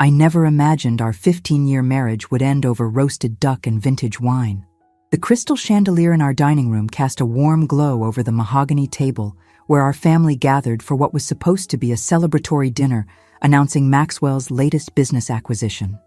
I never imagined our 15-year marriage would end over roasted duck and vintage wine. The crystal chandelier in our dining room cast a warm glow over the mahogany table where our family gathered for what was supposed to be a celebratory dinner announcing Maxwell's latest business acquisition.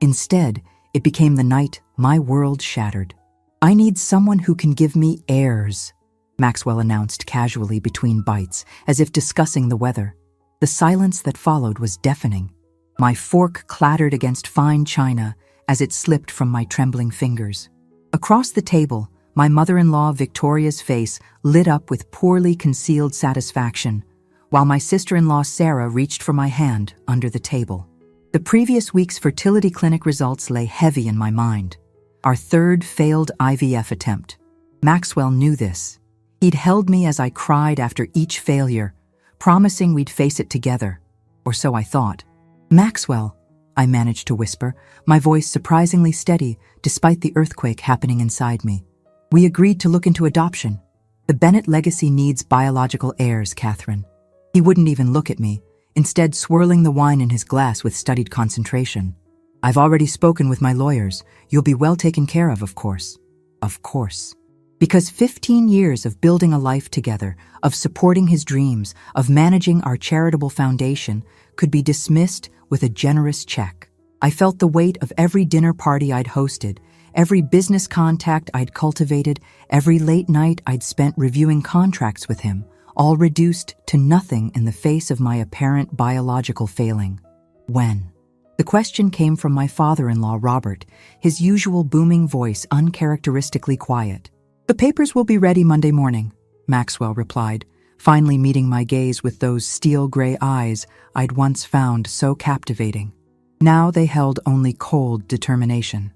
Instead, it became the night my world shattered. "I need someone who can give me heirs," Maxwell announced casually between bites, as if discussing the weather. The silence that followed was deafening. My fork clattered against fine china as it slipped from my trembling fingers. Across the table, my mother-in-law Victoria's face lit up with poorly concealed satisfaction, while my sister-in-law Sarah reached for my hand under the table. The previous week's fertility clinic results lay heavy in my mind. Our third failed IVF attempt. Maxwell knew this. He'd held me as I cried after each failure, promising we'd face it together, or so I thought. "Maxwell," I managed to whisper, my voice surprisingly steady despite the earthquake happening inside me. "We agreed to look into adoption. The Bennett legacy needs biological heirs, Catherine." He wouldn't even look at me, instead swirling the wine in his glass with studied concentration. "I've already spoken with my lawyers. You'll be well taken care of course." Of course. Because 15 years of building a life together, of supporting his dreams, of managing our charitable foundation could be dismissed with a generous check. I felt the weight of every dinner party I'd hosted, every business contact I'd cultivated, every late night I'd spent reviewing contracts with him, all reduced to nothing in the face of my apparent biological failing. When? The question came from my father-in-law, Robert, his usual booming voice uncharacteristically quiet. "The papers will be ready Monday morning," Maxwell replied, finally meeting my gaze with those steel-gray eyes I'd once found so captivating. Now they held only cold determination.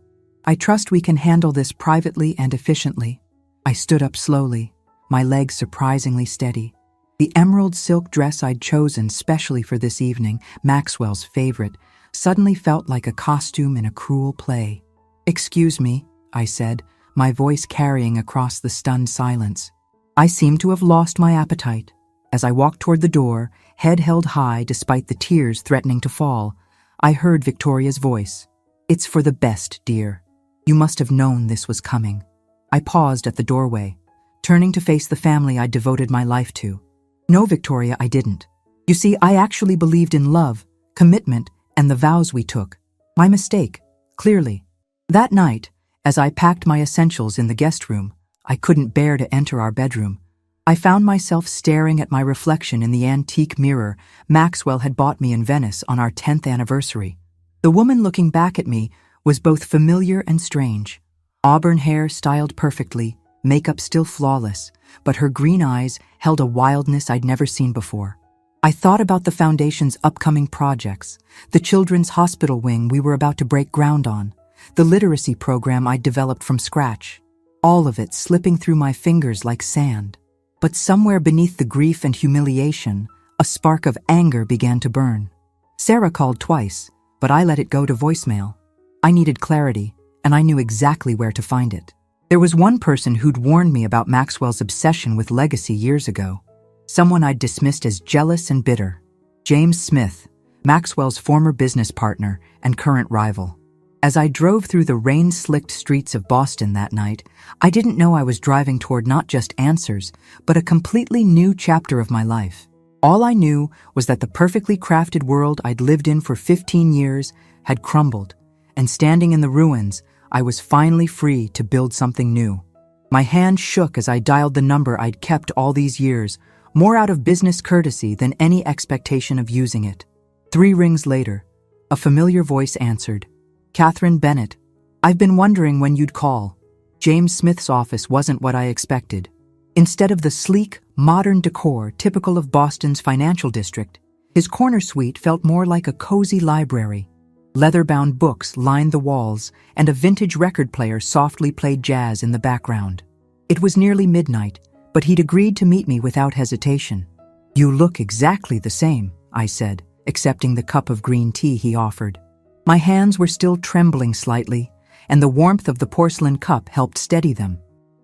"I trust we can handle this privately and efficiently." I stood up slowly, my legs surprisingly steady. The emerald silk dress I'd chosen specially for this evening, Maxwell's favorite, suddenly felt like a costume in a cruel play. "Excuse me," I said, my voice carrying across the stunned silence. I seemed to have lost my appetite. As I walked toward the door, head held high despite the tears threatening to fall, I heard Victoria's voice. "It's for the best, dear. You must have known this was coming." I paused at the doorway, turning to face the family I'd devoted my life to. "No, Victoria, I didn't. You see, I actually believed in love, commitment, and the vows we took. My mistake, clearly." That night, as I packed my essentials in the guest room, I couldn't bear to enter our bedroom. I found myself staring at my reflection in the antique mirror Maxwell had bought me in Venice on our 10th anniversary. The woman looking back at me was both familiar and strange. Auburn hair styled perfectly, makeup still flawless, but her green eyes held a wildness I'd never seen before. I thought about the foundation's upcoming projects, the children's hospital wing we were about to break ground on, the literacy program I'd developed from scratch. All of it slipping through my fingers like sand. But somewhere beneath the grief and humiliation, a spark of anger began to burn. Sarah called twice, but I let it go to voicemail. I needed clarity, and I knew exactly where to find it. There was one person who'd warned me about Maxwell's obsession with legacy years ago. Someone I'd dismissed as jealous and bitter. James Smith, Maxwell's former business partner and current rival. As I drove through the rain-slicked streets of Boston that night, I didn't know I was driving toward not just answers, but a completely new chapter of my life. All I knew was that the perfectly crafted world I'd lived in for 15 years had crumbled, and standing in the ruins, I was finally free to build something new. My hand shook as I dialed the number I'd kept all these years, more out of business courtesy than any expectation of using it. 3 rings later, a familiar voice answered. "Catherine Bennett. I've been wondering when you'd call." James Smith's office wasn't what I expected. Instead of the sleek, modern decor typical of Boston's financial district, his corner suite felt more like a cozy library. Leather-bound books lined the walls, and a vintage record player softly played jazz in the background. It was nearly midnight, but he'd agreed to meet me without hesitation. "You look exactly the same," I said, accepting the cup of green tea he offered. My hands were still trembling slightly, and the warmth of the porcelain cup helped steady them.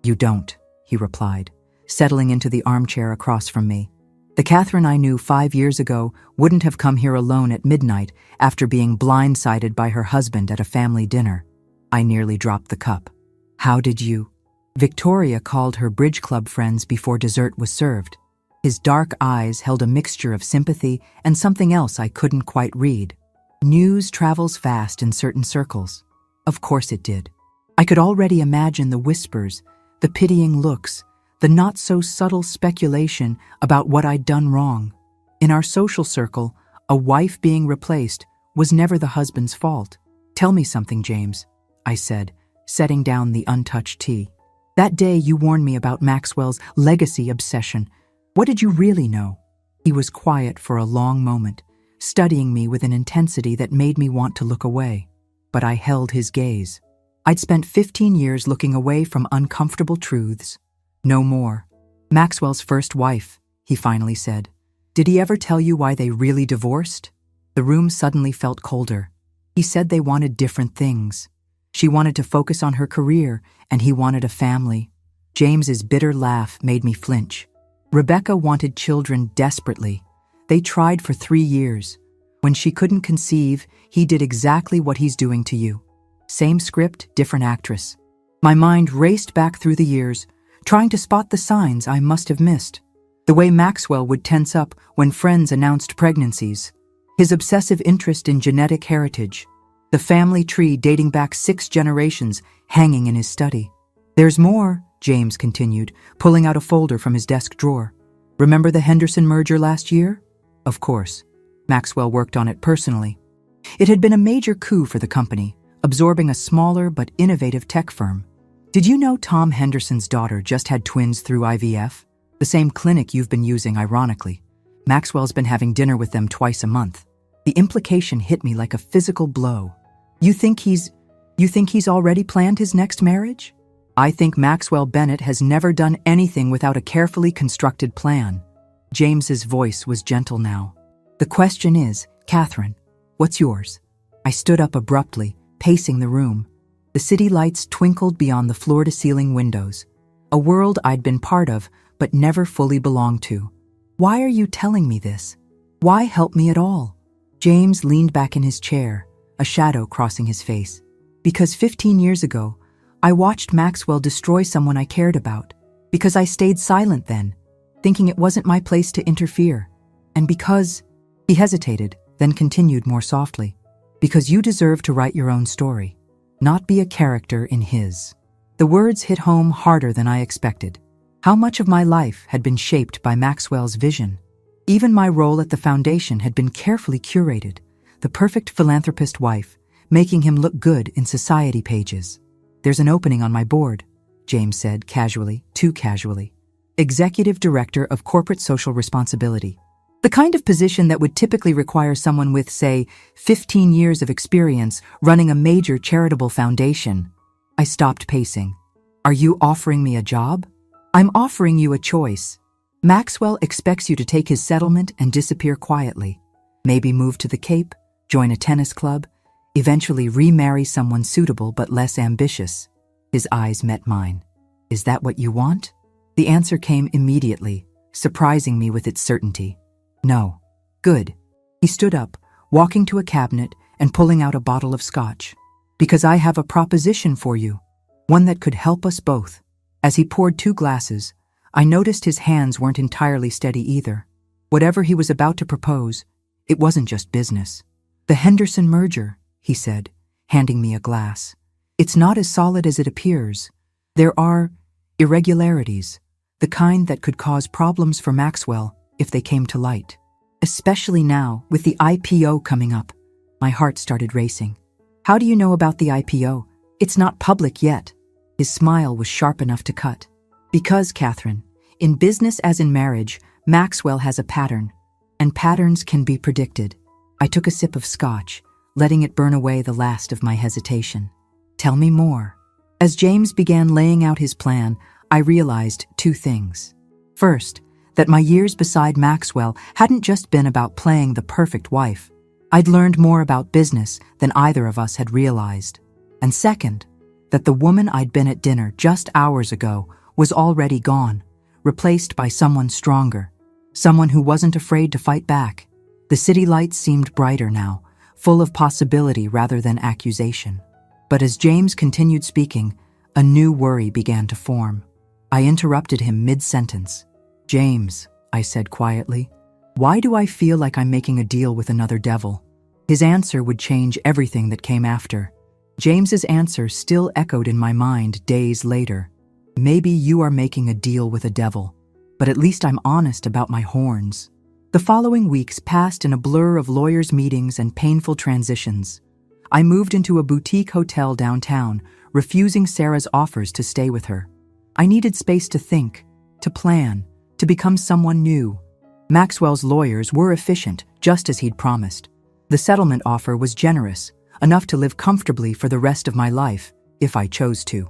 "You don't," he replied, settling into the armchair across from me. The Catherine I knew 5 years ago wouldn't have come here alone at midnight after being blindsided by her husband at a family dinner. I nearly dropped the cup. How did you? Victoria called her bridge club friends before dessert was served. His dark eyes held a mixture of sympathy and something else I couldn't quite read. News travels fast in certain circles. Of course it did. I could already imagine the whispers, the pitying looks, the not-so-subtle speculation about what I'd done wrong. In our social circle, a wife being replaced was never the husband's fault. "Tell me something, James," I said, setting down the untouched tea. "That day you warned me about Maxwell's legacy obsession. What did you really know?" He was quiet for a long moment, studying me with an intensity that made me want to look away. But I held his gaze. I'd spent 15 years looking away from uncomfortable truths. "No more. Maxwell's first wife," he finally said. "Did he ever tell you why they really divorced?" The room suddenly felt colder. He said they wanted different things. She wanted to focus on her career, and he wanted a family. James's bitter laugh made me flinch. Rebecca wanted children desperately. They tried for 3 years. When she couldn't conceive, he did exactly what he's doing to you. Same script, different actress. My mind raced back through the years, trying to spot the signs I must have missed. The way Maxwell would tense up when friends announced pregnancies. His obsessive interest in genetic heritage. The family tree dating back 6 generations hanging in his study. "There's more," James continued, pulling out a folder from his desk drawer. "Remember the Henderson merger last year?" Of course. Maxwell worked on it personally. It had been a major coup for the company, absorbing a smaller but innovative tech firm. "Did you know Tom Henderson's daughter just had twins through IVF? The same clinic you've been using, ironically. Maxwell's been having dinner with them twice a month." The implication hit me like a physical blow. You think he's already planned his next marriage?" "I think Maxwell Bennett has never done anything without a carefully constructed plan." James's voice was gentle now. "The question is, Catherine, what's yours?" I stood up abruptly, pacing the room. The city lights twinkled beyond the floor-to-ceiling windows. A world I'd been part of, but never fully belonged to. "Why are you telling me this? Why help me at all?" James leaned back in his chair, a shadow crossing his face. "Because 15 years ago, I watched Maxwell destroy someone I cared about. Because I stayed silent then, thinking it wasn't my place to interfere. And because—" He hesitated, then continued more softly. "Because you deserve to write your own story, not be a character in his." The words hit home harder than I expected. How much of my life had been shaped by Maxwell's vision? Even my role at the foundation had been carefully curated, the perfect philanthropist wife, making him look good in society pages. "There's an opening on my board," James said casually, too casually. "Executive Director of Corporate Social Responsibility. The kind of position that would typically require someone with, say, 15 years of experience running a major charitable foundation." I stopped pacing. "Are you offering me a job?" "I'm offering you a choice. Maxwell expects you to take his settlement and disappear quietly. Maybe move to the Cape, join a tennis club, eventually remarry someone suitable but less ambitious." His eyes met mine. "Is that what you want?" The answer came immediately, surprising me with its certainty. "No." "Good." He stood up, walking to a cabinet and pulling out a bottle of scotch. "Because I have a proposition for you, one that could help us both." As he poured 2 glasses, I noticed his hands weren't entirely steady either. Whatever he was about to propose, it wasn't just business. "The Henderson merger," he said, handing me a glass. "It's not as solid as it appears. There are irregularities, the kind that could cause problems for Maxwell if they came to light. Especially now, with the IPO coming up." My heart started racing. "How do you know about the IPO? It's not public yet." His smile was sharp enough to cut. "Because, Catherine, in business as in marriage, Maxwell has a pattern, and patterns can be predicted." I took a sip of scotch, letting it burn away the last of my hesitation. "Tell me more." As James began laying out his plan, I realized 2 things. First, that my years beside Maxwell hadn't just been about playing the perfect wife. I'd learned more about business than either of us had realized. And second, that the woman I'd been at dinner just hours ago was already gone, replaced by someone stronger, someone who wasn't afraid to fight back. The city lights seemed brighter now, full of possibility rather than accusation. But as James continued speaking, a new worry began to form. I interrupted him mid-sentence. "James," I said quietly, "why do I feel like I'm making a deal with another devil?" His answer would change everything that came after. James's answer still echoed in my mind days later. "Maybe you are making a deal with a devil, but at least I'm honest about my horns." The following weeks passed in a blur of lawyers' meetings and painful transitions. I moved into a boutique hotel downtown, refusing Sarah's offers to stay with her. I needed space to think, to plan, to become someone new. Maxwell's lawyers were efficient, just as he'd promised. The settlement offer was generous, enough to live comfortably for the rest of my life, if I chose to.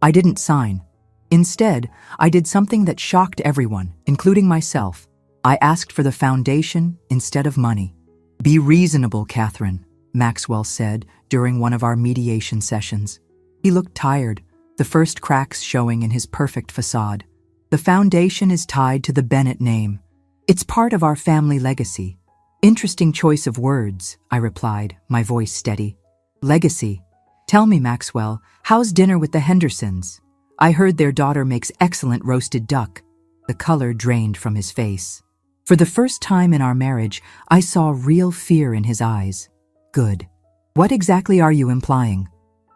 I didn't sign. Instead, I did something that shocked everyone, including myself. I asked for the foundation instead of money. "Be reasonable, Catherine," Maxwell said during one of our mediation sessions. He looked tired, the first cracks showing in his perfect facade. "The foundation is tied to the Bennett name. It's part of our family legacy." "Interesting choice of words," I replied, my voice steady. "Legacy. Tell me, Maxwell, how's dinner with the Hendersons? I heard their daughter makes excellent roasted duck." The color drained from his face. For the first time in our marriage, I saw real fear in his eyes. "Good. What exactly are you implying?"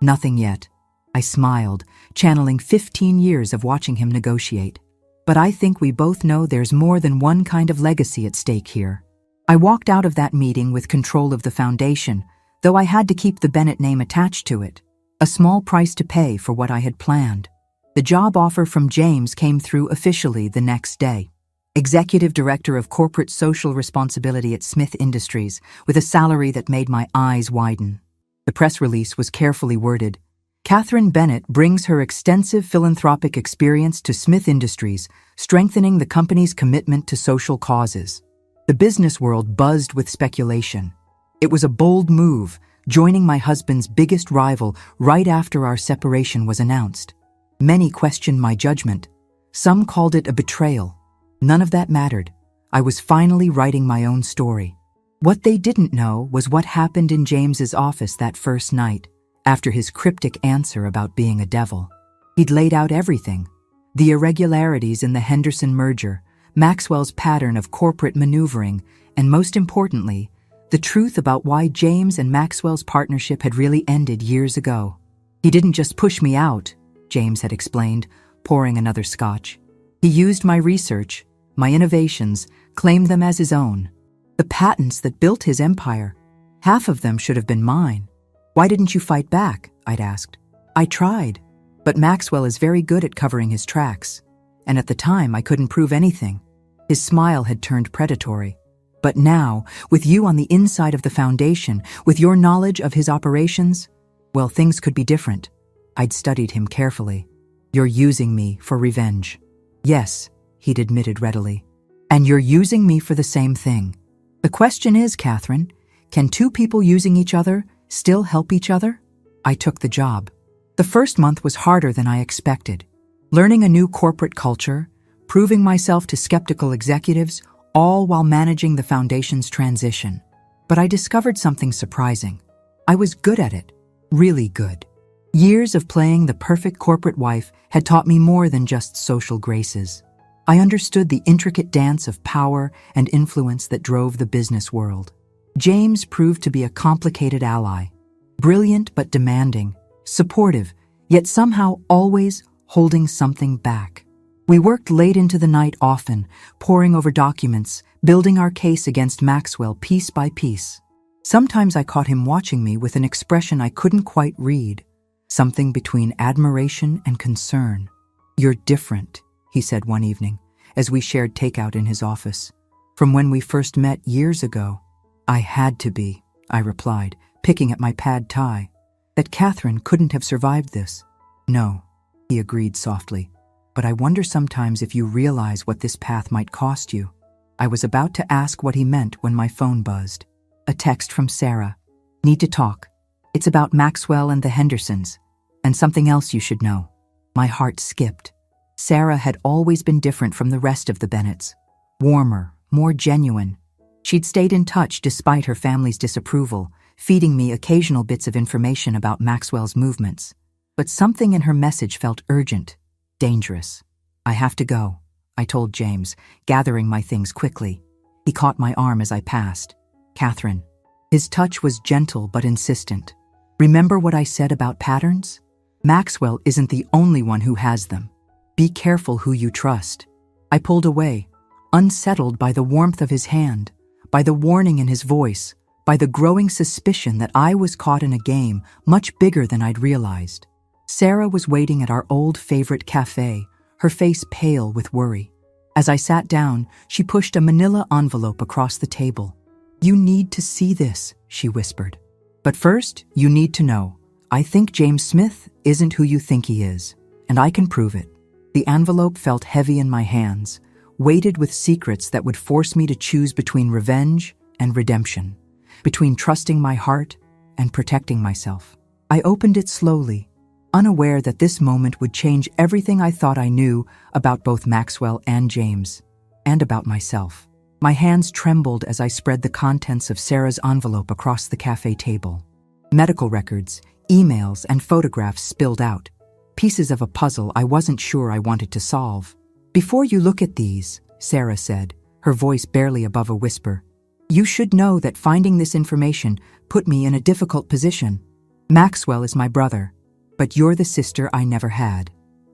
"Nothing yet." I smiled, channeling 15 years of watching him negotiate. "But I think we both know there's more than one kind of legacy at stake here." I walked out of that meeting with control of the foundation, though I had to keep the Bennett name attached to it. A small price to pay for what I had planned. The job offer from James came through officially the next day. Executive Director of Corporate Social Responsibility at Smith Industries, with a salary that made my eyes widen. The press release was carefully worded. "Catherine Bennett brings her extensive philanthropic experience to Smith Industries, strengthening the company's commitment to social causes." The business world buzzed with speculation. It was a bold move, joining my husband's biggest rival right after our separation was announced. Many questioned my judgment. Some called it a betrayal. None of that mattered. I was finally writing my own story. What they didn't know was what happened in James's office that first night, after his cryptic answer about being a devil. He'd laid out everything. The irregularities in the Henderson merger, Maxwell's pattern of corporate maneuvering, and most importantly, the truth about why James and Maxwell's partnership had really ended years ago. "He didn't just push me out," James had explained, pouring another scotch. "He used my research, my innovations, claimed them as his own. The patents that built his empire, half of them should have been mine. Why didn't you fight back?" I'd asked. "I tried, but Maxwell is very good at covering his tracks. And at the time, I couldn't prove anything." His smile had turned predatory. "But now, with you on the inside of the foundation, with your knowledge of his operations, well, things could be different." I'd studied him carefully. "You're using me for revenge." "Yes," he'd admitted readily. "And you're using me for the same thing. The question is, Catherine, can two people using each other still help each other?" I took the job. The first month was harder than I expected. Learning a new corporate culture, proving myself to skeptical executives, all while managing the foundation's transition. But I discovered something surprising. I was good at it, really good. Years of playing the perfect corporate wife had taught me more than just social graces. I understood the intricate dance of power and influence that drove the business world. James proved to be a complicated ally, brilliant but demanding, supportive, yet somehow always holding something back. We worked late into the night often, poring over documents, building our case against Maxwell piece by piece. Sometimes I caught him watching me with an expression I couldn't quite read, something between admiration and concern. "You're different," he said one evening, as we shared takeout in his office. "From when we first met years ago." "I had to be," I replied, picking at my pad tie. "That Catherine couldn't have survived this." "No," he agreed softly. "But I wonder sometimes if you realize what this path might cost you." I was about to ask what he meant when my phone buzzed. A text from Sarah. "Need to talk. It's about Maxwell and the Hendersons, and something else you should know." My heart skipped. Sarah had always been different from the rest of the Bennetts. Warmer, more genuine. She'd stayed in touch despite her family's disapproval, feeding me occasional bits of information about Maxwell's movements. But something in her message felt urgent, dangerous. "I have to go," I told James, gathering my things quickly. He caught my arm as I passed. "Catherine." His touch was gentle but insistent. "Remember what I said about patterns? Maxwell isn't the only one who has them. Be careful who you trust." I pulled away, unsettled by the warmth of his hand, by the warning in his voice, by the growing suspicion that I was caught in a game much bigger than I'd realized. Sarah was waiting at our old favorite cafe, her face pale with worry. As I sat down, she pushed a manila envelope across the table. "You need to see this," she whispered. "But first, you need to know, I think James Smith isn't who you think he is, and I can prove it." The envelope felt heavy in my hands, weighted with secrets that would force me to choose between revenge and redemption, between trusting my heart and protecting myself. I opened it slowly, unaware that this moment would change everything I thought I knew about both Maxwell and James, and about myself. My hands trembled as I spread the contents of Sarah's envelope across the cafe table. Medical records, emails, and photographs spilled out, pieces of a puzzle I wasn't sure I wanted to solve. "Before you look at these," Sarah said, her voice barely above a whisper, "you should know that finding this information put me in a difficult position. Maxwell is my brother, but you're the sister I never had."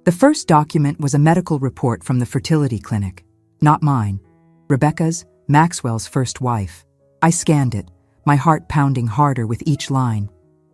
The first document was a medical report from the fertility clinic, not mine. Rebecca's, Maxwell's first wife. I scanned it, my heart pounding harder with each line.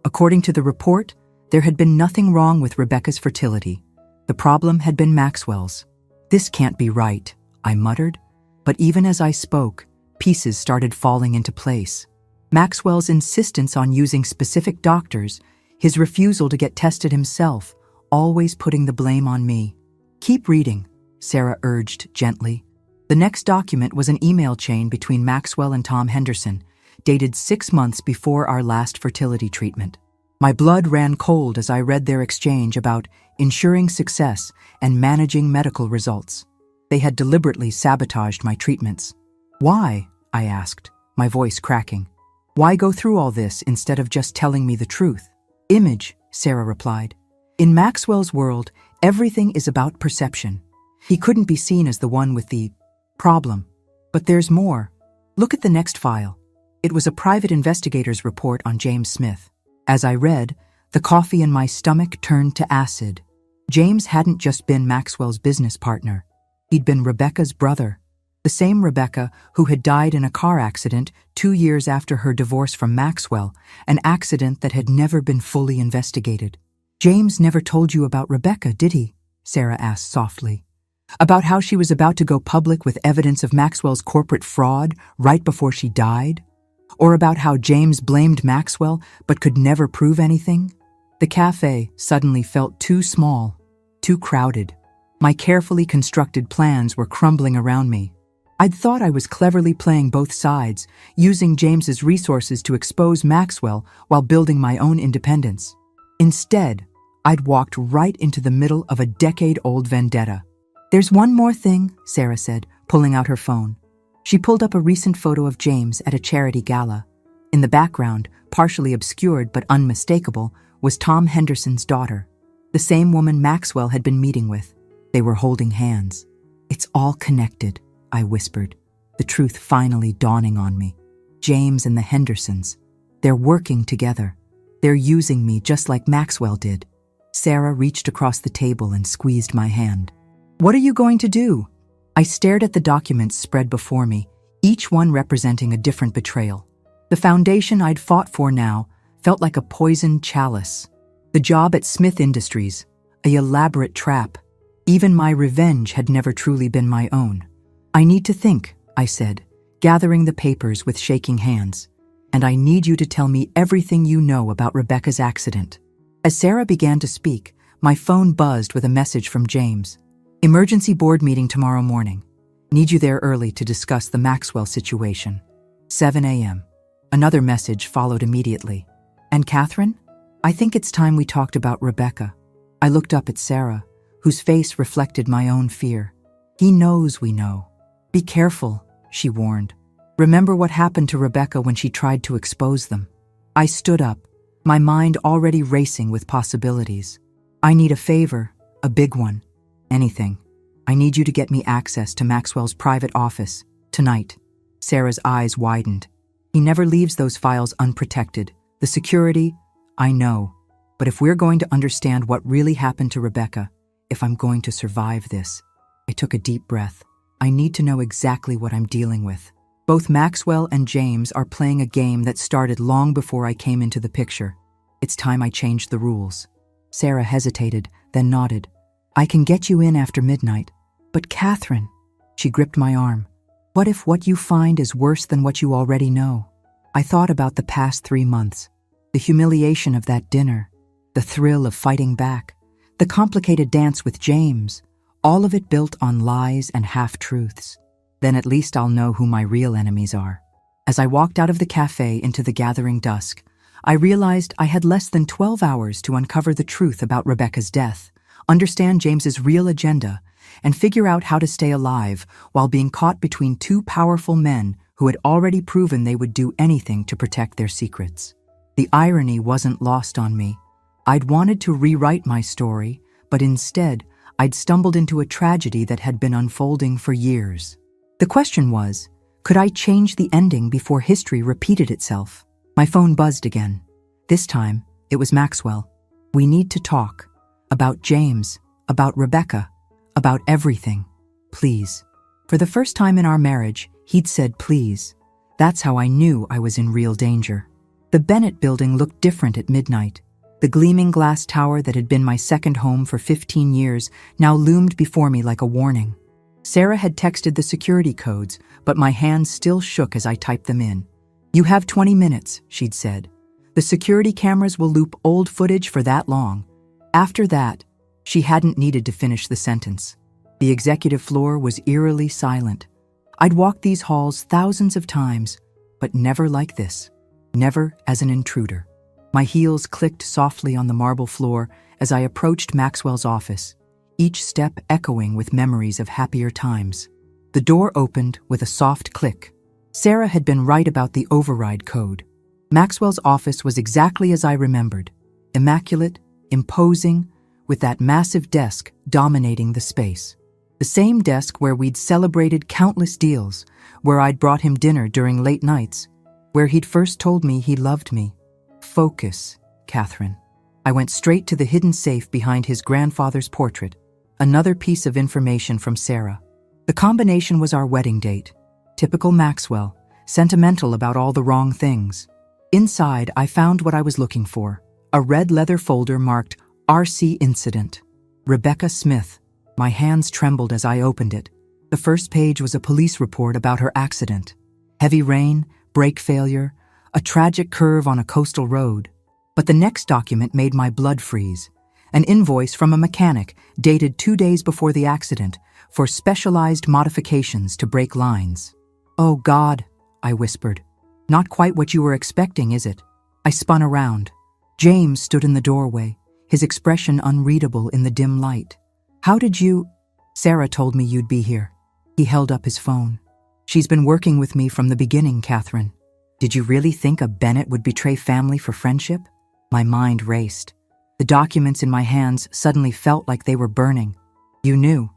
According to the report, there had been nothing wrong with Rebecca's fertility. The problem had been Maxwell's. "This can't be right," I muttered. But even as I spoke, pieces started falling into place. Maxwell's insistence on using specific doctors, his refusal to get tested himself, always putting the blame on me. "Keep reading," Sarah urged gently. The next document was an email chain between Maxwell and Tom Henderson, dated 6 months before our last fertility treatment. My blood ran cold as I read their exchange about ensuring success and managing medical results. They had deliberately sabotaged my treatments. "Why?" I asked, my voice cracking. "Why go through all this instead of just telling me the truth?" "Image," Sarah replied. "In Maxwell's world, everything is about perception. He couldn't be seen as the one with the problem. But there's more. Look at the next file." It was a private investigator's report on James Smith. As I read, the coffee in my stomach turned to acid. James hadn't just been Maxwell's business partner. He'd been Rebecca's brother. The same Rebecca who had died in a car accident 2 years after her divorce from Maxwell, an accident that had never been fully investigated. "James never told you about Rebecca, did he?" Sarah asked softly. "About how she was about to go public with evidence of Maxwell's corporate fraud right before she died? Or about how James blamed Maxwell but could never prove anything?" The cafe suddenly felt too small, too crowded. My carefully constructed plans were crumbling around me. I'd thought I was cleverly playing both sides, using James's resources to expose Maxwell while building my own independence. Instead, I'd walked right into the middle of a decade-old vendetta. "There's one more thing," Sarah said, pulling out her phone. She pulled up a recent photo of James at a charity gala. In the background, partially obscured but unmistakable, was Tom Henderson's daughter, the same woman Maxwell had been meeting with. They were holding hands. "It's all connected," I whispered, the truth finally dawning on me. James and the Hendersons. They're working together. They're using me just like Maxwell did. Sarah reached across the table and squeezed my hand. "What are you going to do?" I stared at the documents spread before me, each one representing a different betrayal. The foundation I'd fought for now felt like a poisoned chalice. The job at Smith Industries, an elaborate trap. Even my revenge had never truly been my own. "I need to think," I said, gathering the papers with shaking hands. "And I need you to tell me everything you know about Rebecca's accident." As Sarah began to speak, my phone buzzed with a message from James. "Emergency board meeting tomorrow morning. Need you there early to discuss the Maxwell situation. 7 a.m. Another message followed immediately. "And Catherine? I think it's time we talked about Rebecca." I looked up at Sarah, whose face reflected my own fear. "He knows we know. Be careful," she warned. Remember what happened to Rebecca when she tried to expose them. I stood up, my mind already racing with possibilities. I need a favor, a big one. Anything. I need you to get me access to Maxwell's private office, tonight. Sarah's eyes widened. He never leaves those files unprotected. The security, I know. But if we're going to understand what really happened to Rebecca, if I'm going to survive this, I took a deep breath. I need to know exactly what I'm dealing with. Both Maxwell and James are playing a game that started long before I came into the picture. It's time I changed the rules. Sarah hesitated, then nodded. I can get you in after midnight. But Catherine, she gripped my arm. What if what you find is worse than what you already know? I thought about the past 3 months, the humiliation of that dinner, the thrill of fighting back, the complicated dance with James, all of it built on lies and half-truths. Then at least I'll know who my real enemies are. As I walked out of the cafe into the gathering dusk, I realized I had less than 12 hours to uncover the truth about Rebecca's death, understand James's real agenda, and figure out how to stay alive while being caught between 2 powerful men who had already proven they would do anything to protect their secrets. The irony wasn't lost on me. I'd wanted to rewrite my story, but instead, I'd stumbled into a tragedy that had been unfolding for years. The question was, could I change the ending before history repeated itself? My phone buzzed again. This time, it was Maxwell. We need to talk. About James, about Rebecca, about everything. Please. For the first time in our marriage, he'd said please. That's how I knew I was in real danger. The Bennett building looked different at midnight. The gleaming glass tower that had been my second home for 15 years now loomed before me like a warning. Sarah had texted the security codes, but my hands still shook as I typed them in. You have 20 minutes, she'd said. The security cameras will loop old footage for that long. After that, she hadn't needed to finish the sentence. The executive floor was eerily silent. I'd walked these halls thousands of times, but never like this. Never as an intruder. My heels clicked softly on the marble floor as I approached Maxwell's office, each step echoing with memories of happier times. The door opened with a soft click. Sarah had been right about the override code. Maxwell's office was exactly as I remembered, immaculate, imposing, with that massive desk dominating the space. The same desk where we'd celebrated countless deals, where I'd brought him dinner during late nights, where he'd first told me he loved me. Focus, Catherine. I went straight to the hidden safe behind his grandfather's portrait. Another piece of information from Sarah. The combination was our wedding date. Typical Maxwell, sentimental about all the wrong things. Inside, I found what I was looking for. A red leather folder marked RC Incident. Rebecca Smith. My hands trembled as I opened it. The first page was a police report about her accident. Heavy rain, brake failure, a tragic curve on a coastal road. But the next document made my blood freeze. An invoice from a mechanic dated 2 days before the accident for specialized modifications to brake lines. Oh God, I whispered. Not quite what you were expecting, is it? I spun around. James stood in the doorway, his expression unreadable in the dim light. How did you... Sarah told me you'd be here. He held up his phone. She's been working with me from the beginning, Catherine. Did you really think a Bennett would betray family for friendship? My mind raced. The documents in my hands suddenly felt like they were burning. You knew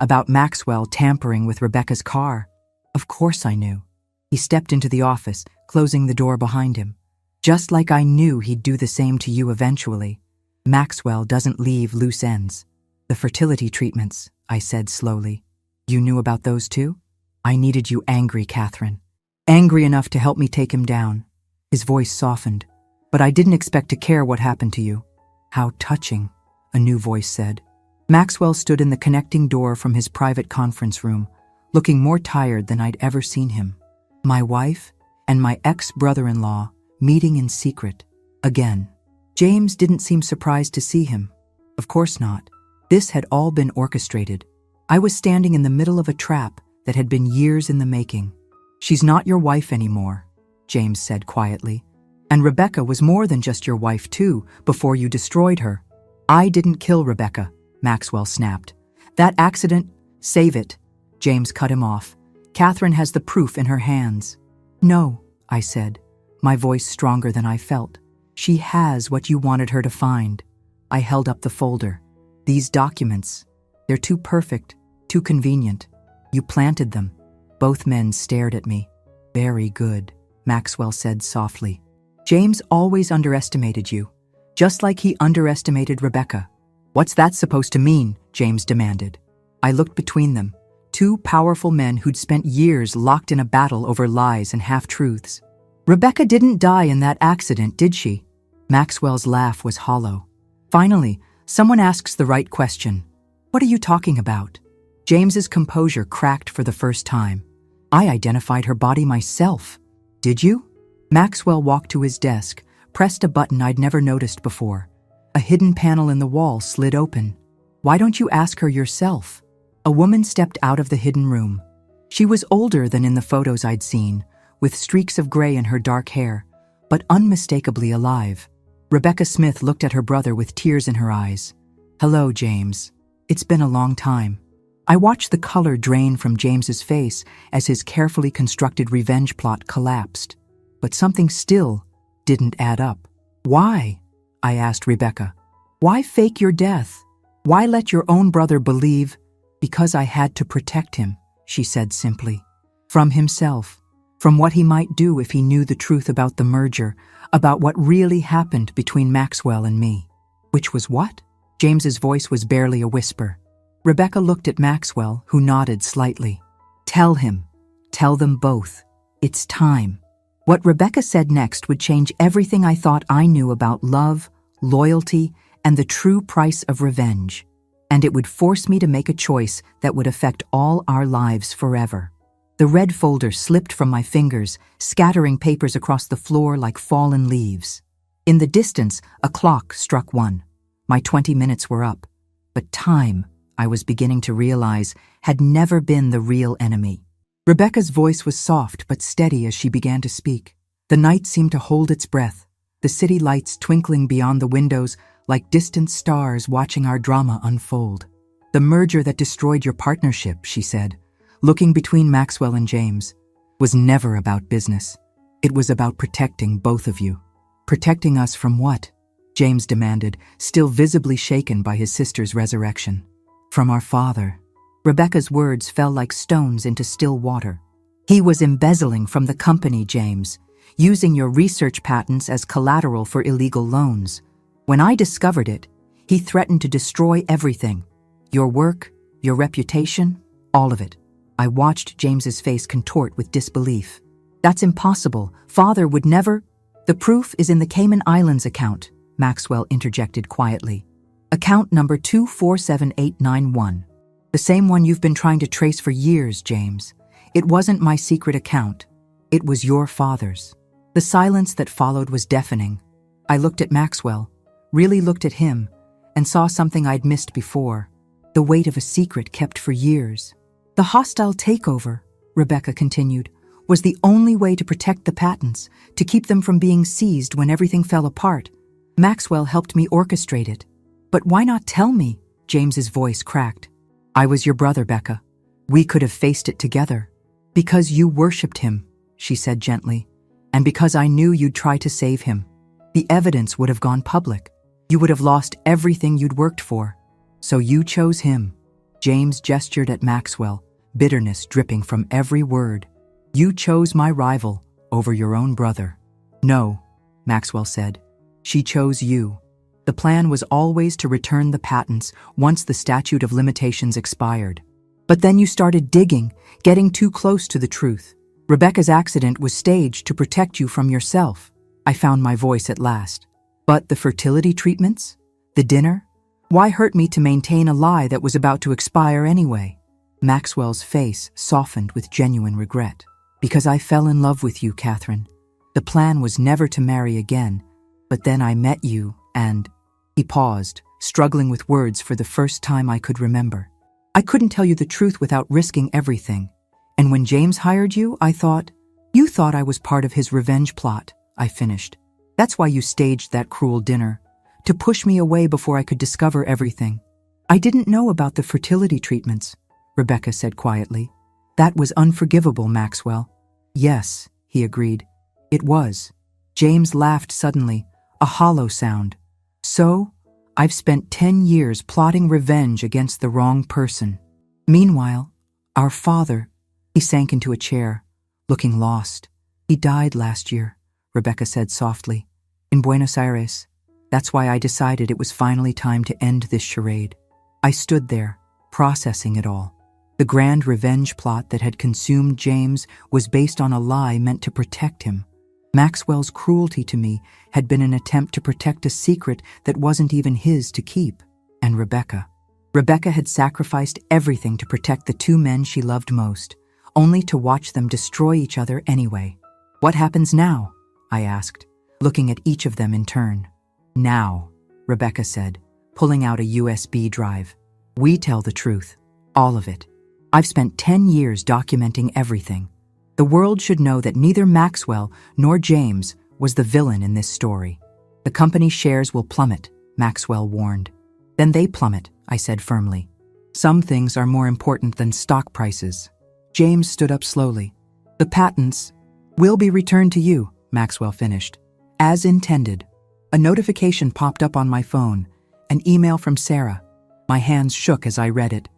about Maxwell tampering with Rebecca's car. Of course I knew. He stepped into the office, closing the door behind him. Just like I knew he'd do the same to you eventually. Maxwell doesn't leave loose ends. The fertility treatments, I said slowly. You knew about those too? I needed you angry, Catherine. Angry enough to help me take him down. His voice softened. But I didn't expect to care what happened to you. How touching, a new voice said. Maxwell stood in the connecting door from his private conference room, looking more tired than I'd ever seen him. My wife and my ex-brother-in-law meeting in secret. Again. James didn't seem surprised to see him. Of course not. This had all been orchestrated. I was standing in the middle of a trap that had been years in the making. She's not your wife anymore, James said quietly. And Rebecca was more than just your wife too, before you destroyed her. I didn't kill Rebecca, Maxwell snapped. That accident, save it. James cut him off. Catherine has the proof in her hands. No, I said, my voice stronger than I felt. She has what you wanted her to find. I held up the folder. These documents, they're too perfect, too convenient. You planted them. Both men stared at me. Very good, Maxwell said softly. James always underestimated you, just like he underestimated Rebecca. What's that supposed to mean? James demanded. I looked between them, two powerful men who'd spent years locked in a battle over lies and half-truths. Rebecca didn't die in that accident, did she? Maxwell's laugh was hollow. Finally, someone asks the right question. What are you talking about? James's composure cracked for the first time. I identified her body myself. Did you? Maxwell walked to his desk, pressed a button I'd never noticed before. A hidden panel in the wall slid open. Why don't you ask her yourself? A woman stepped out of the hidden room. She was older than in the photos I'd seen, with streaks of gray in her dark hair, but unmistakably alive. Rebecca Smith looked at her brother with tears in her eyes. Hello, James. It's been a long time. I watched the color drain from James's face as his carefully constructed revenge plot collapsed. But something still didn't add up. Why? I asked Rebecca. Why fake your death? Why let your own brother believe? Because I had to protect him, she said simply. From himself. From what he might do if he knew the truth about the merger, about what really happened between Maxwell and me. Which was what? James's voice was barely a whisper. Rebecca looked at Maxwell, who nodded slightly. Tell him. Tell them both. It's time. What Rebecca said next would change everything I thought I knew about love, loyalty, and the true price of revenge. And it would force me to make a choice that would affect all our lives forever. The red folder slipped from my fingers, scattering papers across the floor like fallen leaves. In the distance, a clock struck 1. My 20 minutes were up. But time, I was beginning to realize, had never been the real enemy. Rebecca's voice was soft but steady as she began to speak. The night seemed to hold its breath, the city lights twinkling beyond the windows like distant stars watching our drama unfold. The merger that destroyed your partnership, she said, looking between Maxwell and James, was never about business. It was about protecting both of you. Protecting us from what? James demanded, still visibly shaken by his sister's resurrection. From our father. Rebecca's words fell like stones into still water. He was embezzling from the company, James, using your research patents as collateral for illegal loans. When I discovered it, he threatened to destroy everything. Your work, your reputation, all of it. I watched James's face contort with disbelief. That's impossible. Father would never... The proof is in the Cayman Islands account, Maxwell interjected quietly. Account number 247891. The same one you've been trying to trace for years, James. It wasn't my secret account. It was your father's. The silence that followed was deafening. I looked at Maxwell, really looked at him, and saw something I'd missed before. The weight of a secret kept for years. The hostile takeover, Rebecca continued, was the only way to protect the patents, to keep them from being seized when everything fell apart. Maxwell helped me orchestrate it. But why not tell me? James's voice cracked. I was your brother, Becca. We could have faced it together. Because you worshipped him, she said gently, and because I knew you'd try to save him. The evidence would have gone public. You would have lost everything you'd worked for. So you chose him. James gestured at Maxwell, bitterness dripping from every word. You chose my rival over your own brother. No, Maxwell said. She chose you. The plan was always to return the patents once the statute of limitations expired. But then you started digging, getting too close to the truth. Rebecca's accident was staged to protect you from yourself. I found my voice at last. But the fertility treatments? The dinner? Why hurt me to maintain a lie that was about to expire anyway? Maxwell's face softened with genuine regret. Because I fell in love with you, Catherine. The plan was never to marry again, but then I met you and... He paused, struggling with words for the first time I could remember. I couldn't tell you the truth without risking everything. And when James hired you, I thought, you thought I was part of his revenge plot, I finished. That's why you staged that cruel dinner, to push me away before I could discover everything. I didn't know about the fertility treatments, Rebecca said quietly. That was unforgivable, Maxwell. Yes, he agreed. It was. James laughed suddenly, a hollow sound. So, I've spent 10 years plotting revenge against the wrong person. Meanwhile, our father, he sank into a chair, looking lost. He died last year, Rebecca said softly, in Buenos Aires. That's why I decided it was finally time to end this charade. I stood there, processing it all. The grand revenge plot that had consumed James was based on a lie meant to protect him. Maxwell's cruelty to me had been an attempt to protect a secret that wasn't even his to keep. And Rebecca. Rebecca had sacrificed everything to protect the two men she loved most, only to watch them destroy each other anyway. What happens now? I asked, looking at each of them in turn. Now, Rebecca said, pulling out a USB drive. We tell the truth, all of it. I've spent 10 years documenting everything. The world should know that neither Maxwell nor James was the villain in this story. The company's shares will plummet, Maxwell warned. Then they plummet, I said firmly. Some things are more important than stock prices. James stood up slowly. The patents will be returned to you, Maxwell finished. As intended. A notification popped up on my phone, an email from Sarah. My hands shook as I read it.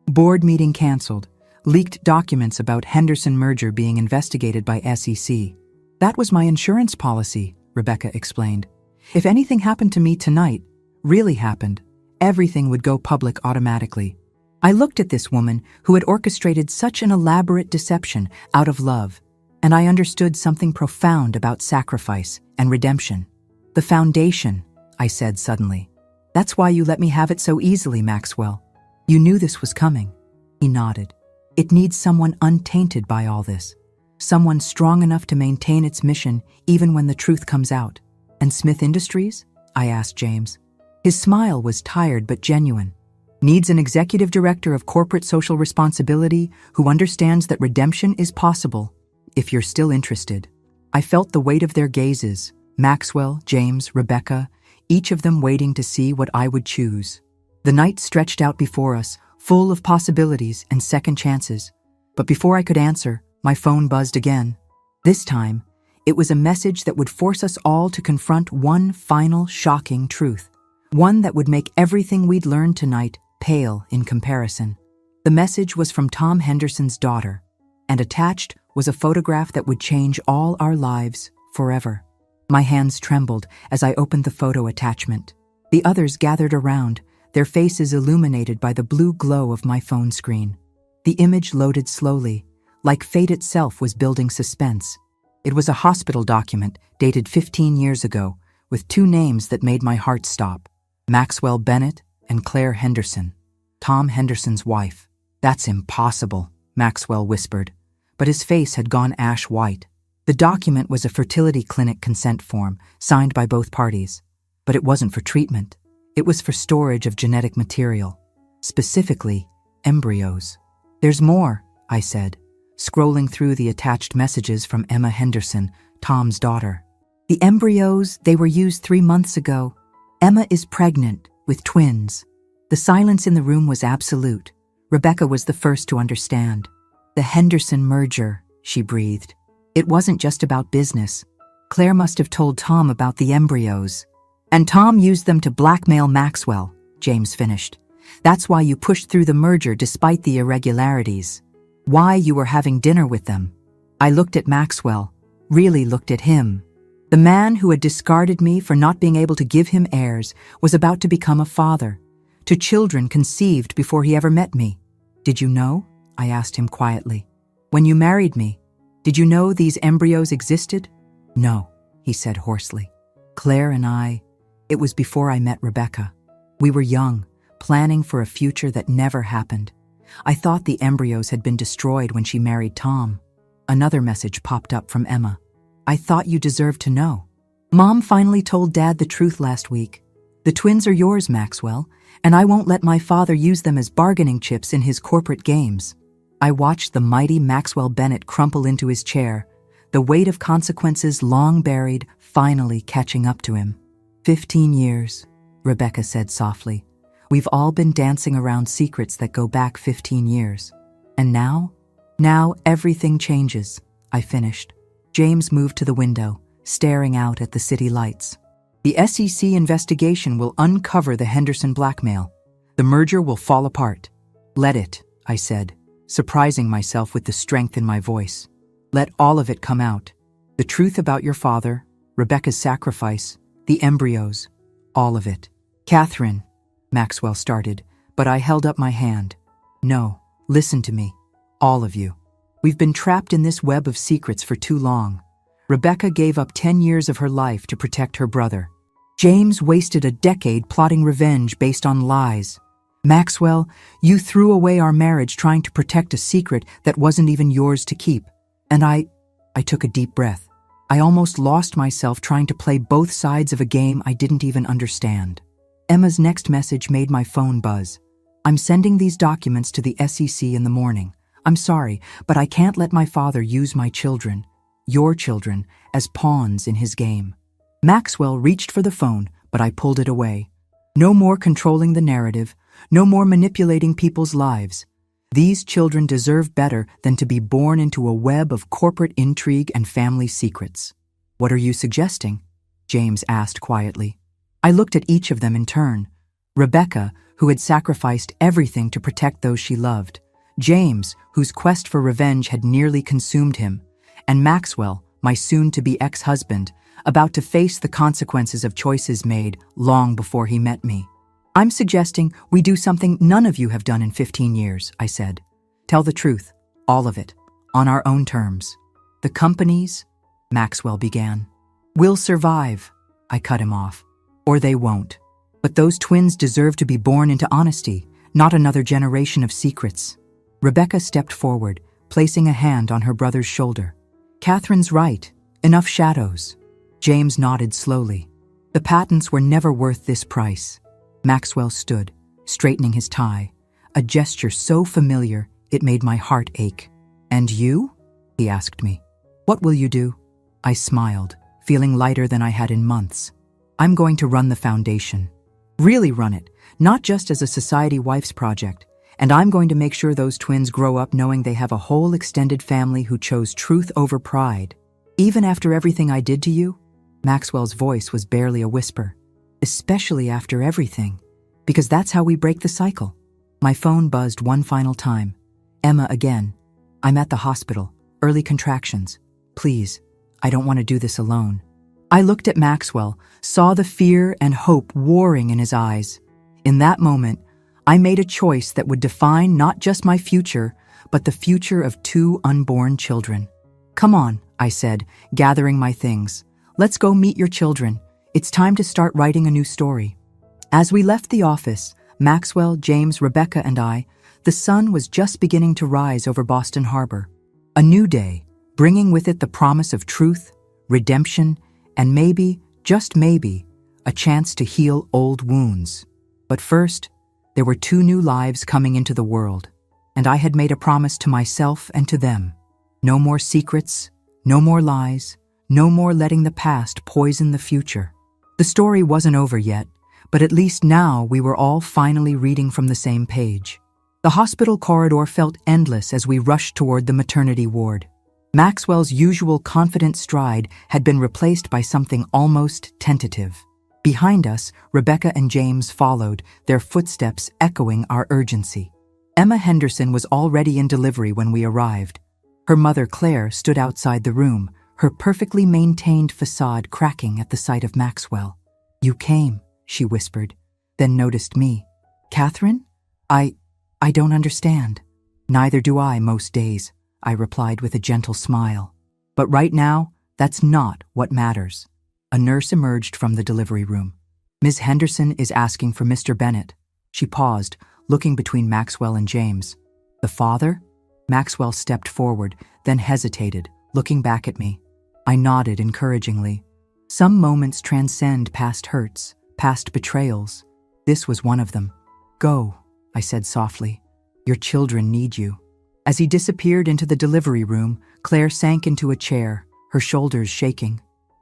Board meeting canceled. Leaked documents about Henderson merger being investigated by SEC. That was my insurance policy, Rebecca explained. If anything happened to me tonight, really happened, everything would go public automatically. I looked at this woman who had orchestrated such an elaborate deception out of love, and I understood something profound about sacrifice and redemption. The foundation, I said suddenly. That's why you let me have it so easily, Maxwell. You knew this was coming. He nodded. It needs someone untainted by all this. Someone strong enough to maintain its mission even when the truth comes out. And Smith Industries? I asked James. His smile was tired but genuine. Needs an executive director of corporate social responsibility who understands that redemption is possible, if you're still interested. I felt the weight of their gazes, Maxwell, James, Rebecca, each of them waiting to see what I would choose. The night stretched out before us, full of possibilities and second chances. But before I could answer, my phone buzzed again. This time, it was a message that would force us all to confront one final shocking truth. One that would make everything we'd learned tonight pale in comparison. The message was from Tom Henderson's daughter, and attached was a photograph that would change all our lives forever. My hands trembled as I opened the photo attachment. The others gathered around, their faces illuminated by the blue glow of my phone screen. The image loaded slowly, like fate itself was building suspense. It was a hospital document dated 15 years ago, with two names that made my heart stop. Maxwell Bennett and Claire Henderson, Tom Henderson's wife. That's impossible, Maxwell whispered, but his face had gone ash white. The document was a fertility clinic consent form, signed by both parties. But it wasn't for treatment. It was for storage of genetic material, specifically embryos. There's more, I said, scrolling through the attached messages from Emma Henderson, Tom's daughter. The embryos, they were used 3 months ago. Emma is pregnant with twins. The silence in the room was absolute. Rebecca was the first to understand. The Henderson merger, she breathed. It wasn't just about business. Claire must have told Tom about the embryos. And Tom used them to blackmail Maxwell, James finished. That's why you pushed through the merger despite the irregularities. Why you were having dinner with them. I looked at Maxwell, really looked at him. The man who had discarded me for not being able to give him heirs was about to become a father, to children conceived before he ever met me. Did you know? I asked him quietly. When you married me, did you know these embryos existed? No, he said hoarsely. Claire and I, it was before I met Rebecca. We were young, planning for a future that never happened. I thought the embryos had been destroyed when she married Tom. Another message popped up from Emma. I thought you deserved to know. Mom finally told Dad the truth last week. The twins are yours, Maxwell, and I won't let my father use them as bargaining chips in his corporate games. I watched the mighty Maxwell Bennett crumple into his chair, the weight of consequences long buried finally catching up to him. 15 years, Rebecca said softly. We've all been dancing around secrets that go back 15 years. And now, Now everything changes, I finished. James moved to the window, staring out at the city lights. The SEC investigation will uncover the Henderson blackmail. The merger will fall apart. Let it, I said, surprising myself with the strength in my voice. Let all of it come out. The truth about your father, Rebecca's sacrifice, the embryos, all of it. Catherine, Maxwell started, but I held up my hand. No, listen to me. All of you. We've been trapped in this web of secrets for too long. Rebecca gave up 10 years of her life to protect her brother. James wasted a decade plotting revenge based on lies. Maxwell, you threw away our marriage trying to protect a secret that wasn't even yours to keep. And I took a deep breath. I almost lost myself trying to play both sides of a game I didn't even understand. Emma's next message made my phone buzz. I'm sending these documents to the SEC in the morning. I'm sorry, but I can't let my father use my children, your children, as pawns in his game. Maxwell reached for the phone, but I pulled it away. No more controlling the narrative, no more manipulating people's lives. These children deserve better than to be born into a web of corporate intrigue and family secrets. What are you suggesting? James asked quietly. I looked at each of them in turn. Rebecca, who had sacrificed everything to protect those she loved. James, whose quest for revenge had nearly consumed him. And Maxwell, my soon-to-be ex-husband, about to face the consequences of choices made long before he met me. I'm suggesting we do something none of you have done in 15 years, I said. Tell the truth, all of it, on our own terms. The companies, Maxwell began. Will survive, I cut him off. Or they won't. But those twins deserve to be born into honesty, not another generation of secrets. Rebecca stepped forward, placing a hand on her brother's shoulder. Catherine's right, enough shadows. James nodded slowly. The patents were never worth this price. Maxwell stood, straightening his tie, a gesture so familiar it made my heart ache. And you? He asked me. What will you do? I smiled, feeling lighter than I had in months. I'm going to run the foundation. Really run it, not just as a society wife's project. And I'm going to make sure those twins grow up knowing they have a whole extended family who chose truth over pride. Even after everything I did to you? Maxwell's voice was barely a whisper. Especially after everything. Because that's how we break the cycle. My phone buzzed one final time. Emma again. I'm at the hospital. Early contractions. Please, I don't want to do this alone. I looked at Maxwell, saw the fear and hope warring in his eyes. In that moment, I made a choice that would define not just my future, but the future of 2 unborn children. Come on, I said, gathering my things. Let's go meet your children. It's time to start writing a new story. As we left the office, Maxwell, James, Rebecca, and I, the sun was just beginning to rise over Boston Harbor. A new day, bringing with it the promise of truth, redemption, and maybe, just maybe, a chance to heal old wounds. But first, there were 2 new lives coming into the world, and I had made a promise to myself and to them. No more secrets, no more lies, no more letting the past poison the future. The story wasn't over yet, but at least now we were all finally reading from the same page. The hospital corridor felt endless as we rushed toward the maternity ward. Maxwell's usual confident stride had been replaced by something almost tentative. Behind us, Rebecca and James followed, their footsteps echoing our urgency. Emma Henderson was already in delivery when we arrived. Her mother, Claire, stood outside the room, her perfectly maintained facade cracking at the sight of Maxwell. You came, she whispered, then noticed me. Catherine? I don't understand. Neither do I most days, I replied with a gentle smile. But right now, that's not what matters. A nurse emerged from the delivery room. Ms. Henderson is asking for Mr. Bennett. She paused, looking between Maxwell and James. The father? Maxwell stepped forward, then hesitated, looking back at me. I nodded encouragingly. Some moments transcend past hurts, past betrayals. This was one of them. Go, I said softly. Your children need you. As he disappeared into the delivery room, Claire sank into a chair, her shoulders shaking.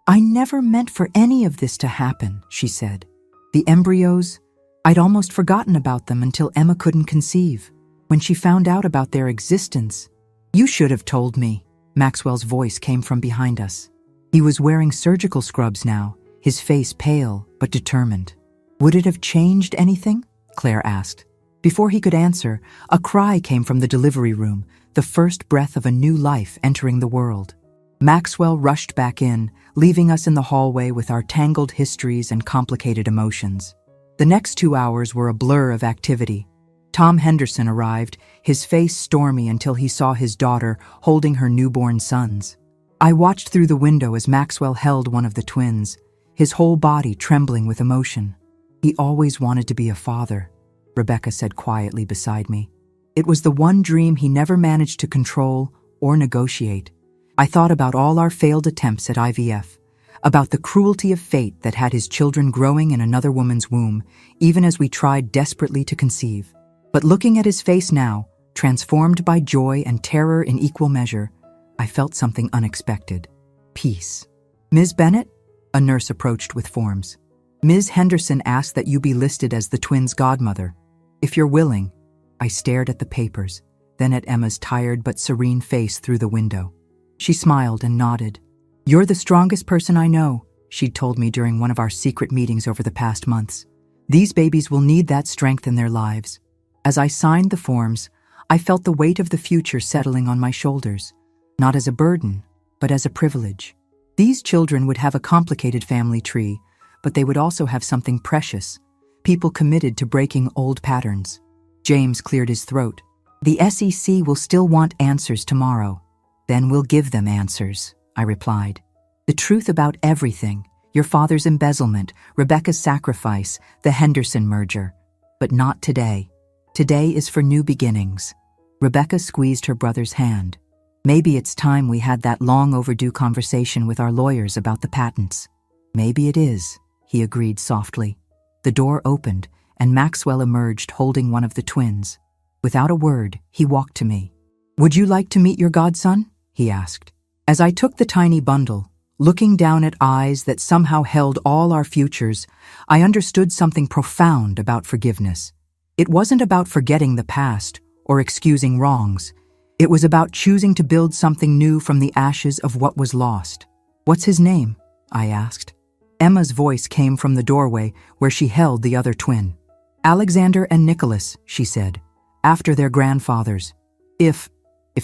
I never meant for any of this to happen, she said. The embryos, I'd almost forgotten about them until Emma couldn't conceive. When she found out about their existence, You should have told me. Maxwell's voice came from behind us. He was wearing surgical scrubs now, his face pale but determined. Would it have changed anything? Claire asked. Before he could answer, a cry came from the delivery room, the first breath of a new life entering the world. Maxwell rushed back in, leaving us in the hallway with our tangled histories and complicated emotions. The next 2 hours were a blur of activity. Tom Henderson arrived, his face stormy until he saw his daughter holding her newborn sons. I watched through the window as Maxwell held one of the twins, his whole body trembling with emotion. He always wanted to be a father, Rebecca said quietly beside me. It was the one dream he never managed to control or negotiate. I thought about all our failed attempts at IVF, about the cruelty of fate that had his children growing in another woman's womb, even as we tried desperately to conceive. But looking at his face now, transformed by joy and terror in equal measure, I felt something unexpected. Peace. Ms. Bennett? A nurse approached with forms. Ms. Henderson asked that you be listed as the twins' godmother. If you're willing. I stared at the papers, then at Emma's tired but serene face through the window. She smiled and nodded. You're the strongest person I know, she'd told me during one of our secret meetings over the past months. These babies will need that strength in their lives. As I signed the forms, I felt the weight of the future settling on my shoulders, not as a burden, but as a privilege. These children would have a complicated family tree, but they would also have something precious, people committed to breaking old patterns. James cleared his throat. The SEC will still want answers tomorrow. Then we'll give them answers, I replied. The truth about everything, your father's embezzlement, Rebecca's sacrifice, the Henderson merger. But not today. Today is for new beginnings. Rebecca squeezed her brother's hand. Maybe it's time we had that long overdue conversation with our lawyers about the patents. Maybe it is, he agreed softly. The door opened, and Maxwell emerged holding one of the twins. Without a word, he walked to me. Would you like to meet your godson? He asked. As I took the tiny bundle, looking down at eyes that somehow held all our futures, I understood something profound about forgiveness. It wasn't about forgetting the past or excusing wrongs. It was about choosing to build something new from the ashes of what was lost. What's his name? I asked. Emma's voice came from the doorway where she held the other twin. Alexander and Nicholas, she said, after their grandfathers. If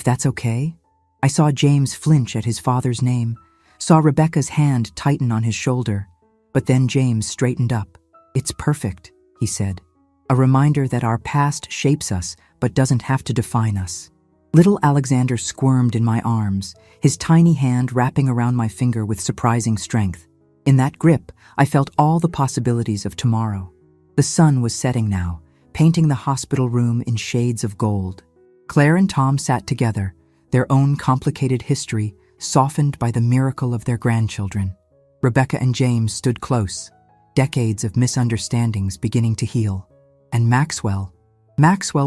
that's okay? I saw James flinch at his father's name, saw Rebecca's hand tighten on his shoulder, but then James straightened up. It's perfect, he said. A reminder that our past shapes us but doesn't have to define us. Little Alexander squirmed in my arms, his tiny hand wrapping around my finger with surprising strength. In that grip, I felt all the possibilities of tomorrow. The sun was setting now, painting the hospital room in shades of gold. Claire and Tom sat together, their own complicated history softened by the miracle of their grandchildren. Rebecca and James stood close, decades of misunderstandings beginning to heal. And Maxwell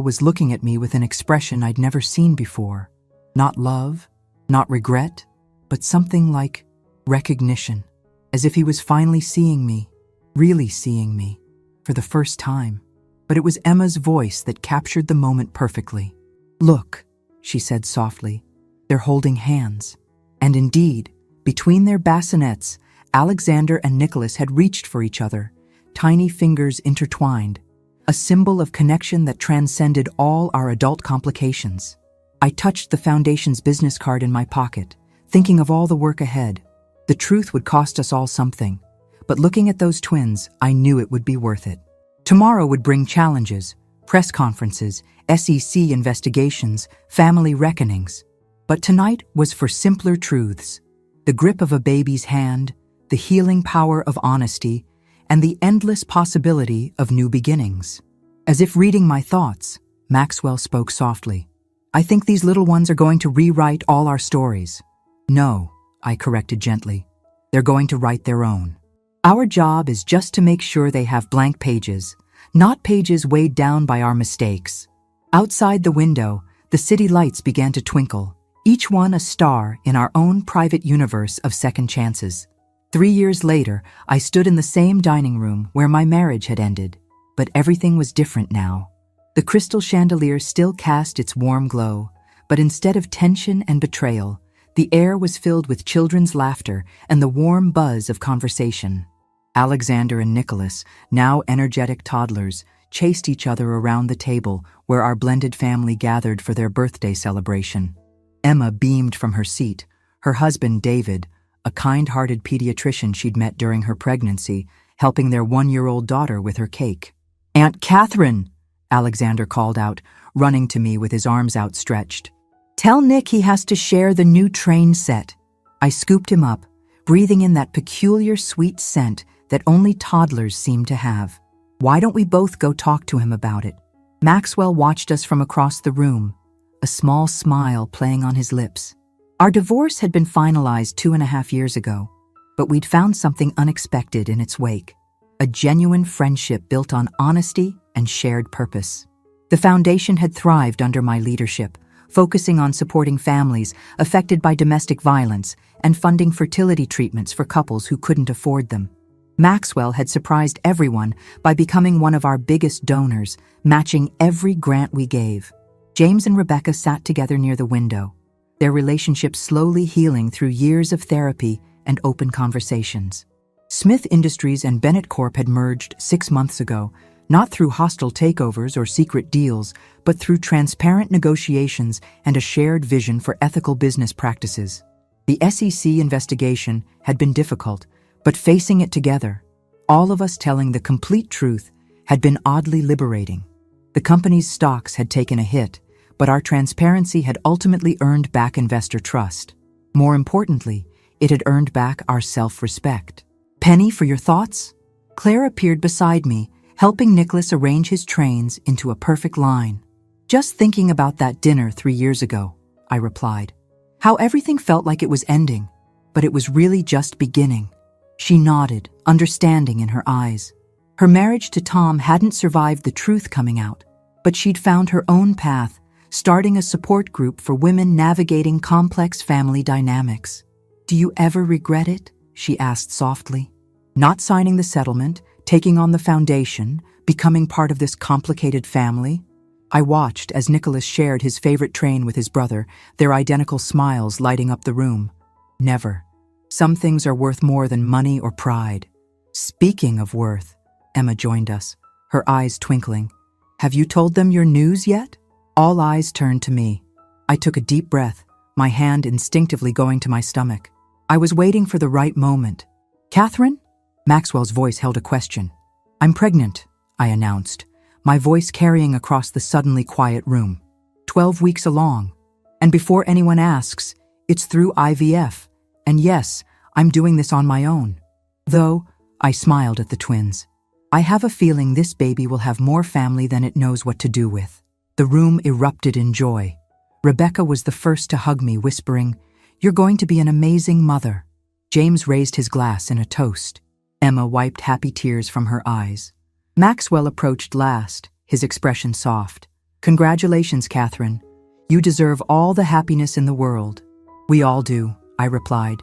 was looking at me with an expression I'd never seen before. Not love, not regret, but something like recognition, as if he was finally seeing me, really seeing me, for the first time. But it was Emma's voice that captured the moment perfectly. Look, she said softly, they're holding hands. And indeed, between their bassinets, Alexander and Nicholas had reached for each other, tiny fingers intertwined, a symbol of connection that transcended all our adult complications. I touched the foundation's business card in my pocket, thinking of all the work ahead. The truth would cost us all something, but looking at those twins, I knew it would be worth it. Tomorrow would bring challenges, press conferences, SEC investigations, family reckonings. But tonight was for simpler truths. The grip of a baby's hand, the healing power of honesty, and the endless possibility of new beginnings. As if reading my thoughts, Maxwell spoke softly. I think these little ones are going to rewrite all our stories. No, I corrected gently. They're going to write their own. Our job is just to make sure they have blank pages, not pages weighed down by our mistakes. Outside the window, the city lights began to twinkle, each one a star in our own private universe of second chances. 3 years later, I stood in the same dining room where my marriage had ended, but everything was different now. The crystal chandelier still cast its warm glow, but instead of tension and betrayal, the air was filled with children's laughter and the warm buzz of conversation. Alexander and Nicholas, now energetic toddlers, chased each other around the table where our blended family gathered for their birthday celebration. Emma beamed from her seat. Her husband, David, a kind-hearted pediatrician she'd met during her pregnancy, helping their 1-year-old daughter with her cake. "Aunt Catherine," Alexander called out, running to me with his arms outstretched. "Tell Nick he has to share the new train set." I scooped him up, breathing in that peculiar sweet scent that only toddlers seem to have. "Why don't we both go talk to him about it?" Maxwell watched us from across the room, a small smile playing on his lips. Our divorce had been finalized 2.5 years ago, but we'd found something unexpected in its wake, a genuine friendship built on honesty and shared purpose. The foundation had thrived under my leadership, focusing on supporting families affected by domestic violence and funding fertility treatments for couples who couldn't afford them. Maxwell had surprised everyone by becoming one of our biggest donors, matching every grant we gave. James and Rebecca sat together near the window, their relationship slowly healing through years of therapy and open conversations. Smith Industries and Bennett Corp had merged 6 months ago, not through hostile takeovers or secret deals, but through transparent negotiations and a shared vision for ethical business practices. The SEC investigation had been difficult, but facing it together, all of us telling the complete truth, had been oddly liberating. The company's stocks had taken a hit, but our transparency had ultimately earned back investor trust. More importantly, it had earned back our self-respect. "Penny, for your thoughts?" Claire appeared beside me, helping Nicholas arrange his trains into a perfect line. "Just thinking about that dinner 3 years ago," I replied. "How everything felt like it was ending, but it was really just beginning." She nodded, understanding in her eyes. Her marriage to Tom hadn't survived the truth coming out, but she'd found her own path, starting a support group for women navigating complex family dynamics. "Do you ever regret it?" she asked softly. "Not signing the settlement, taking on the foundation, becoming part of this complicated family?" I watched as Nicholas shared his favorite train with his brother, their identical smiles lighting up the room. "Never. Some things are worth more than money or pride." "Speaking of worth," Emma joined us, her eyes twinkling. "Have you told them your news yet?" All eyes turned to me. I took a deep breath, my hand instinctively going to my stomach. I was waiting for the right moment. "Catherine?" Maxwell's voice held a question. "I'm pregnant," I announced, my voice carrying across the suddenly quiet room. 12 weeks along. And before anyone asks, it's through IVF. And yes, I'm doing this on my own. Though, I smiled at the twins. I have a feeling this baby will have more family than it knows what to do with. The room erupted in joy. Rebecca was the first to hug me, whispering, "You're going to be an amazing mother." James raised his glass in a toast. Emma wiped happy tears from her eyes. Maxwell approached last, his expression soft. "Congratulations, Catherine. You deserve all the happiness in the world." "We all do," I replied,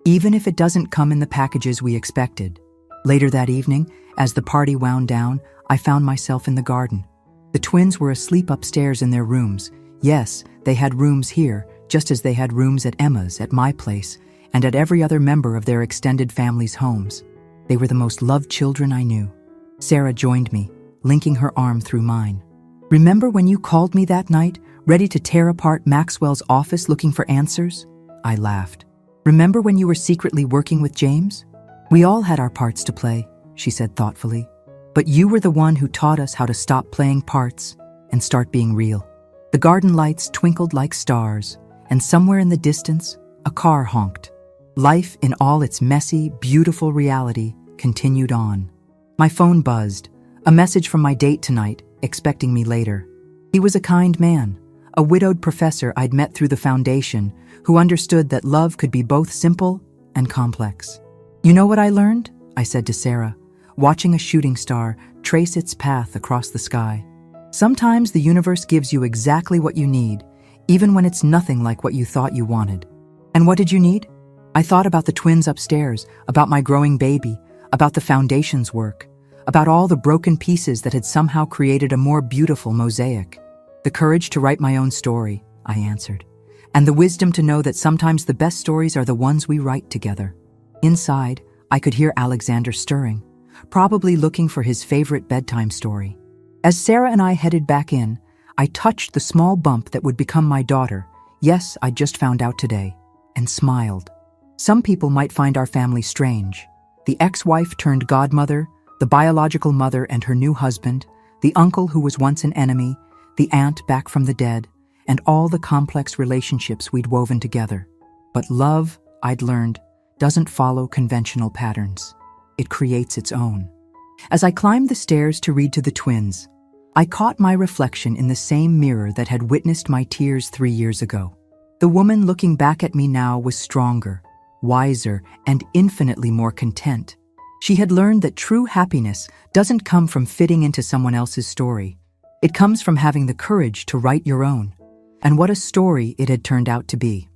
"even if it doesn't come in the packages we expected." Later that evening, as the party wound down, I found myself in the garden. The twins were asleep upstairs in their rooms. Yes, they had rooms here, just as they had rooms at Emma's, at my place, and at every other member of their extended family's homes. They were the most loved children I knew. Sarah joined me, linking her arm through mine. "Remember when you called me that night, ready to tear apart Maxwell's office looking for answers?" I laughed. "Remember when you were secretly working with James?" "We all had our parts to play," she said thoughtfully. "But you were the one who taught us how to stop playing parts and start being real." The garden lights twinkled like stars, and somewhere in the distance, a car honked. Life in all its messy, beautiful reality continued on. My phone buzzed, a message from my date tonight, expecting me later. He was a kind man, a widowed professor I'd met through the foundation, who understood that love could be both simple and complex. "You know what I learned?" I said to Sarah, watching a shooting star trace its path across the sky. "Sometimes the universe gives you exactly what you need, even when it's nothing like what you thought you wanted." "And what did you need?" I thought about the twins upstairs, about my growing baby, about the foundation's work, about all the broken pieces that had somehow created a more beautiful mosaic. "The courage to write my own story," I answered. And the wisdom to know that sometimes the best stories are the ones we write together. Inside, I could hear Alexander stirring, probably looking for his favorite bedtime story. As Sarah and I headed back in, I touched the small bump that would become my daughter. Yes, I just found out today, and smiled. Some people might find our family strange. The ex-wife turned godmother, the biological mother and her new husband, the uncle who was once an enemy, the aunt back from the dead, and all the complex relationships we'd woven together. But love, I'd learned, doesn't follow conventional patterns. It creates its own. As I climbed the stairs to read to the twins, I caught my reflection in the same mirror that had witnessed my tears 3 years ago. The woman looking back at me now was stronger, wiser, and infinitely more content. She had learned that true happiness doesn't come from fitting into someone else's story. It comes from having the courage to write your own. And what a story it had turned out to be.